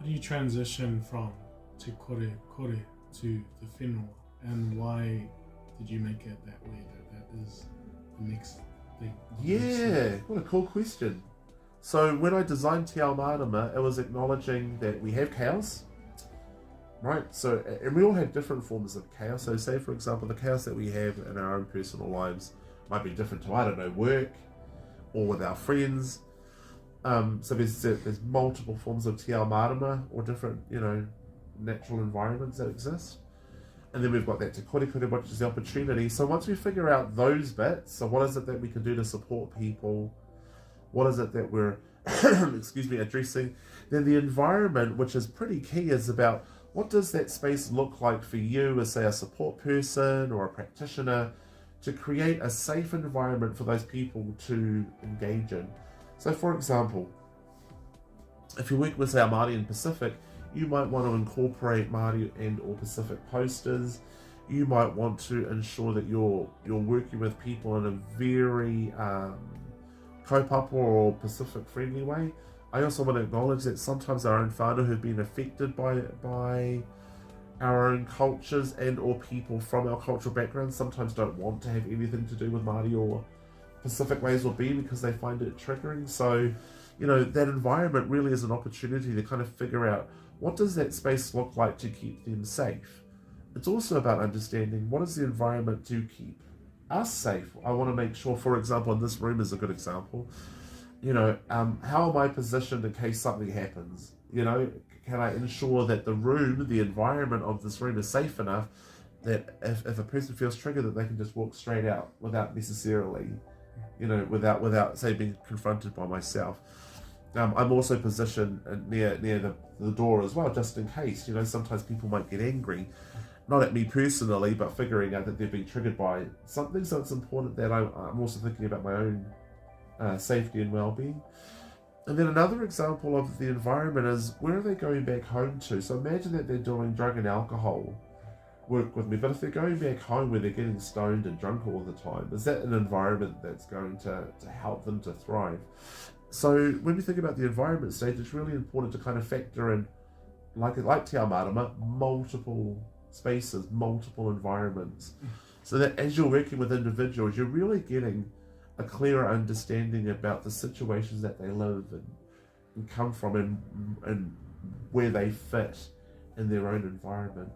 did you transition from Te Kore to the Whenua, and why did you make it that way? That is the next thing. Yeah, what a cool question. So when I designed Te Ao Marama, it was acknowledging that we have chaos, right? So, and we all have different forms of chaos. So say, for example, the chaos that we have in our own personal lives might be different to, I don't know, work or with our friends. So there's multiple forms of Te Ao Marama or different, natural environments that exist. And then we've got that Te Kore, which is the opportunity. So once we figure out those bits, so what is it that we can do to support people? What is it that we're, addressing? Then the environment, which is pretty key, is about what does that space look like for you as, say, a support person or a practitioner, to create a safe environment for those people to engage in. So for example, if you work with, say, a Māori and Pacific, you might want to incorporate Māori and or Pacific posters. You might want to ensure that you're working with people in a very kaupapa or Pacific friendly way. I also want to acknowledge that sometimes our own whānau have been affected by our own cultures and or people from our cultural backgrounds sometimes don't want to have anything to do with Māori or Pacific ways of being because they find it triggering. So, that environment really is an opportunity to kind of figure out what does that space look like to keep them safe. It's also about understanding what is the environment to keep us safe. I want to make sure, for example, in this room is a good example, how am I positioned in case something happens? Can I ensure that the room, the environment of this room is safe enough that if a person feels triggered that they can just walk straight out without necessarily, without say being confronted by myself. I'm also positioned near the door as well, just in case. Sometimes people might get angry, not at me personally, but figuring out that they're being triggered by something. So it's important that I'm also thinking about my own safety and well-being. And then another example of the environment is, where are they going back home to? So imagine that they're doing drug and alcohol work with me, but if they're going back home where they're getting stoned and drunk all the time, is that an environment that's going to help them to thrive? So when we think about the environment stage, it's really important to kind of factor in, like Te Ao Marama, multiple spaces, multiple environments, so that as you're working with individuals, you're really getting a clearer understanding about the situations that they live and come from and where they fit in their own environment.